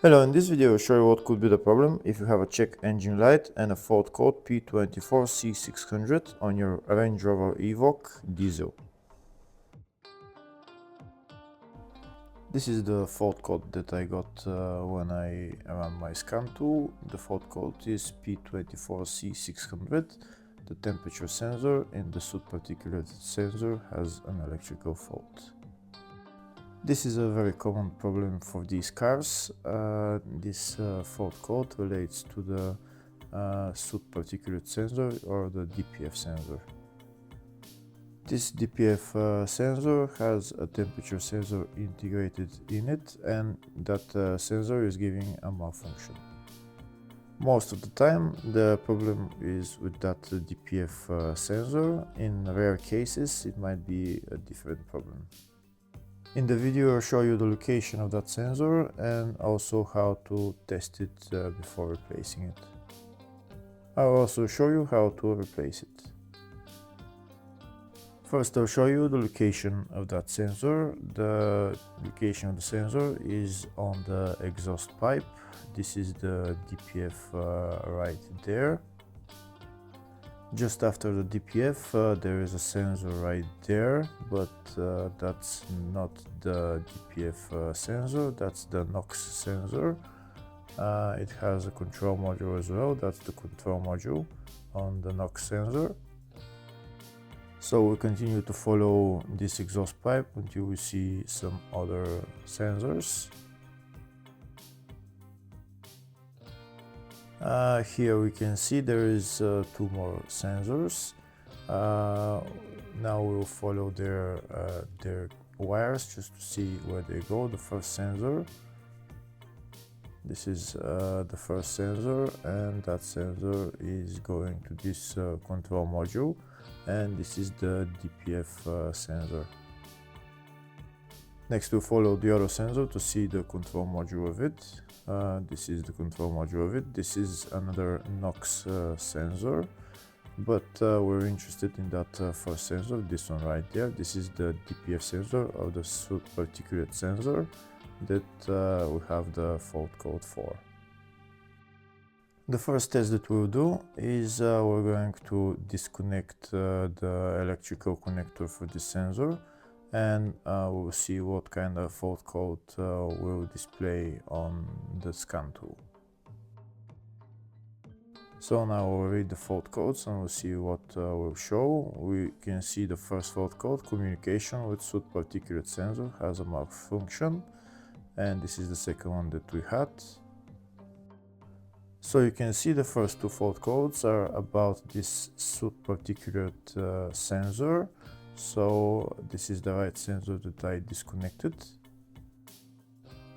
Hello, in this video I'll show you what could be the problem if you have a check engine light and a fault code P24C600 on your Range Rover Evoque Diesel. This is the fault code that I got when I ran my scan tool. The fault code is P24C600. The temperature sensor in the Soot Particulate Sensor has an electrical fault. This is a very common problem for these cars. This fault code relates to the Soot Particulate Sensor or the DPF sensor. This DPF sensor has a temperature sensor integrated in it, and that sensor is giving a malfunction. Most of the time the problem is with that DPF sensor. In rare cases it might be a different problem. In the video I'll show you the location of that sensor and also how to test it before replacing it. I'll also show you how to replace it. First I'll show you the location of that sensor. The location of the sensor is on the exhaust pipe. This is the DPF right there. Just after the DPF there is a sensor right there, but that's not the DPF sensor, that's the NOx sensor. It has a control module as well, that's the control module on the NOx sensor. So we continue to follow this exhaust pipe until we see some other sensors. Here we can see there is two more sensors. Now we'll follow their wires just to see where they go. The first sensor, this is the first sensor, and that sensor is going to this control module, and this is the DPF sensor. Next we'll follow the other sensor to see the control module of it. This is the control module of it. This is another NOx sensor, but we're interested in that first sensor, this one right there. This is the DPF sensor of the Soot Particulate Sensor that we have the fault code for. The first test that we'll do is we're going to disconnect the electrical connector for this sensor, and we'll see what kind of fault code will display on the scan tool. So now we'll read the fault codes and we'll see what will show. We can see the first fault code, communication with Soot Particulate Sensor has a malfunction, and this is the second one that we had. So you can see the first two fault codes are about this Soot Particulate sensor. So this is the right sensor that I disconnected.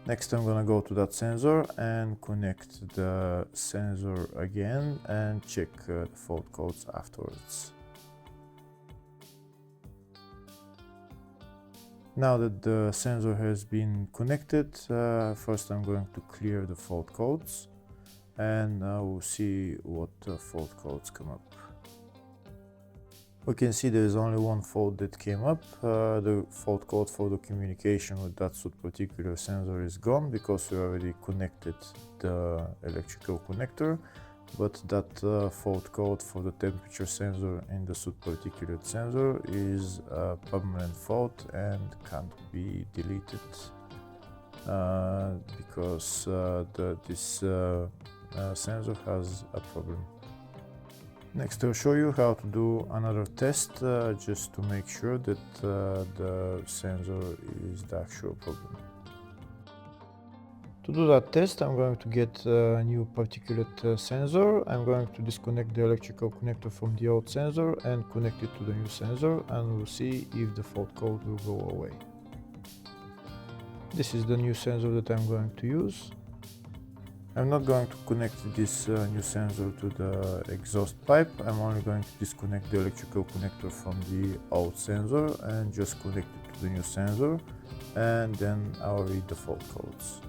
Next I'm gonna go to that sensor and connect the sensor again and check the fault codes afterwards. Now that the sensor has been connected, first I'm going to clear the fault codes, and we'll see what fault codes come up. We can see there is only one fault that came up. The fault code for the communication with that Soot Particulate Sensor is gone because we already connected the electrical connector, but that fault code for the temperature sensor in the Soot Particulate Sensor is a permanent fault and can't be deleted because this sensor has a problem. Next I'll show you how to do another test just to make sure that the sensor is the actual problem. To do that test I'm going to get a new particulate sensor. I'm going to disconnect the electrical connector from the old sensor and connect it to the new sensor, and we'll see if the fault code will go away. This is the new sensor that I'm going to use. I'm not going to connect this new sensor to the exhaust pipe. I'm only going to disconnect the electrical connector from the old sensor and just connect it to the new sensor, and then I'll read the fault codes.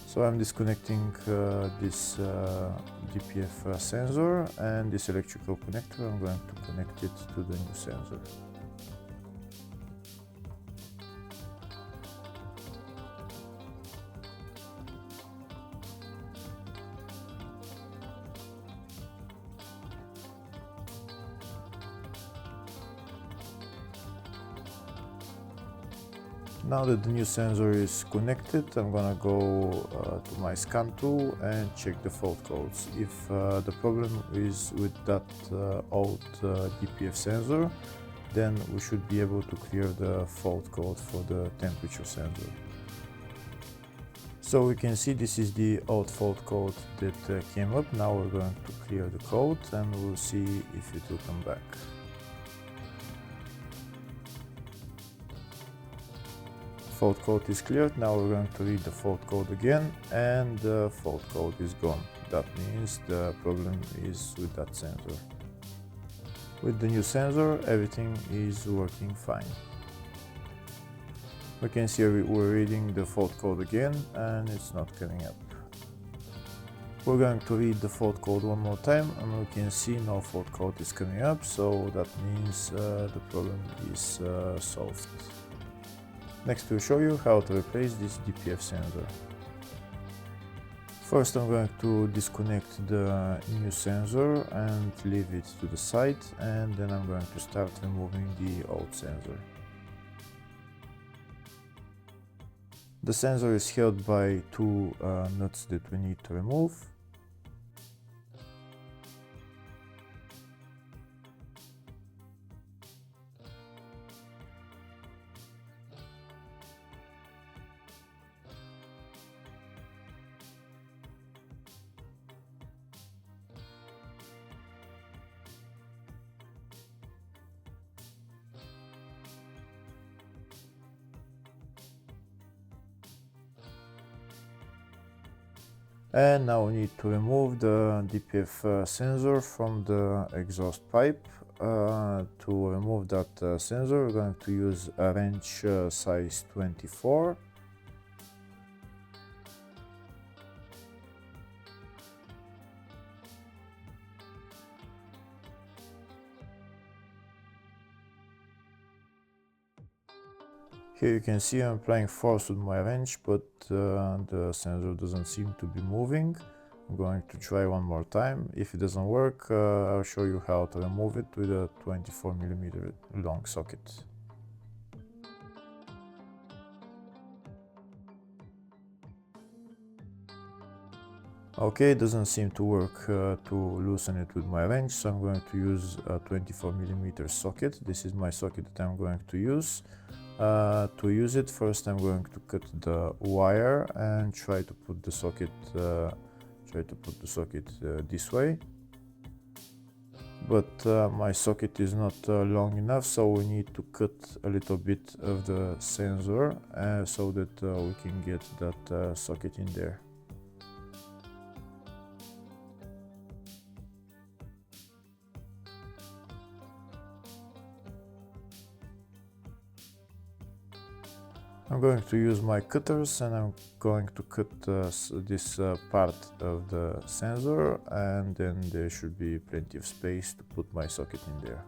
So I'm disconnecting this DPF sensor and this electrical connector. I'm going to connect it to the new sensor. Now that the new sensor is connected, I'm gonna go to my scan tool and check the fault codes. If the problem is with that old DPF sensor, then we should be able to clear the fault code for the temperature sensor. So we can see this is the old fault code that came up. Now we're going to clear the code and we'll see if it will come back. Fault code is cleared. Now we're going to read the fault code again, and the fault code is gone. That means the problem is with that sensor. With the new sensor, everything is working fine. We can see we're reading the fault code again and it's not coming up. We're going to read the fault code one more time and we can see no fault code is coming up, so that means the problem is solved. Next we'll show you how to replace this DPF sensor. First I'm going to disconnect the new sensor and leave it to the side, and then I'm going to start removing the old sensor. The sensor is held by two nuts that we need to remove. And now we need to remove the DPF sensor from the exhaust pipe. To remove that sensor, we're going to use a wrench size 24. Here you can see I'm applying force with my wrench, but the sensor doesn't seem to be moving. I'm going to try one more time. If it doesn't work, I'll show you how to remove it with a 24mm long socket. Okay, it doesn't seem to work to loosen it with my wrench, so I'm going to use a 24mm socket. This is my socket that I'm going to use. To use it, first I'm going to cut the wire and try to put the socket this way. But my socket is not long enough, so we need to cut a little bit of the sensor so that we can get that socket in there. I'm going to use my cutters and I'm going to cut this part of the sensor, and then there should be plenty of space to put my socket in there.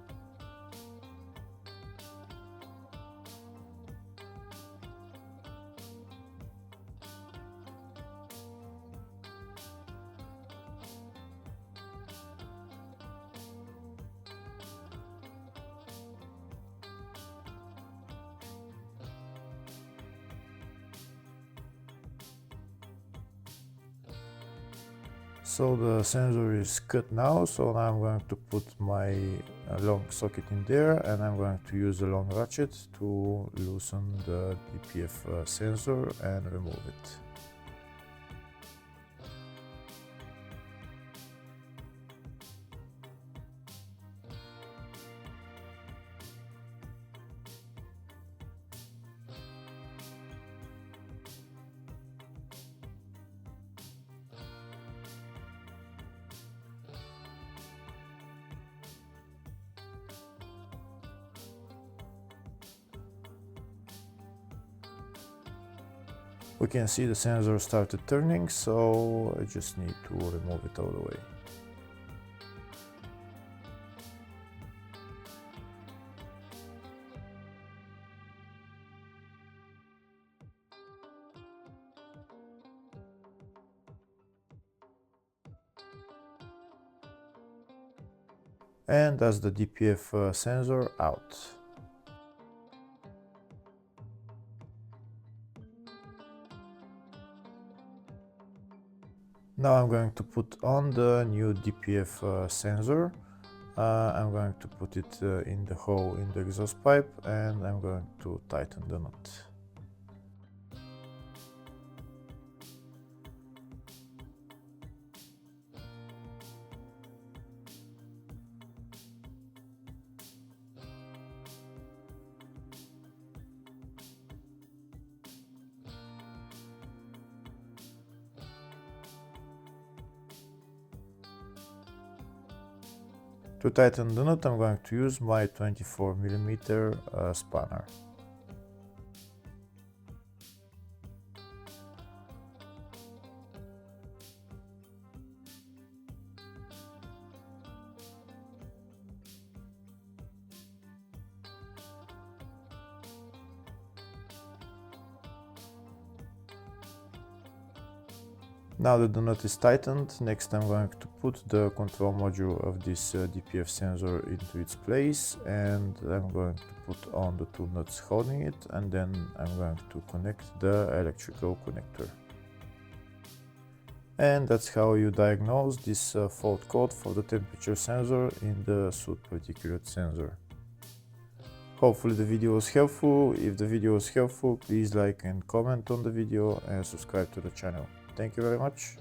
So the sensor is cut now, so now I'm going to put my long socket in there, and I'm going to use a long ratchet to loosen the DPF sensor and remove it. We can see the sensor started turning, so I just need to remove it all the way. And that's the DPF sensor out. Now I'm going to put on the new DPF sensor. I'm going to put it in the hole in the exhaust pipe, and I'm going to tighten the nut. To tighten the nut, I'm going to use my 24mm spanner. Now that the nut is tightened, next I'm going to put the control module of this DPF sensor into its place, and I'm going to put on the two nuts holding it, and then I'm going to connect the electrical connector. And that's how you diagnose this fault code for the temperature sensor in the Soot Particulate Sensor. Hopefully the video was helpful. If the video was helpful, please like and comment on the video and subscribe to the channel. Thank you very much.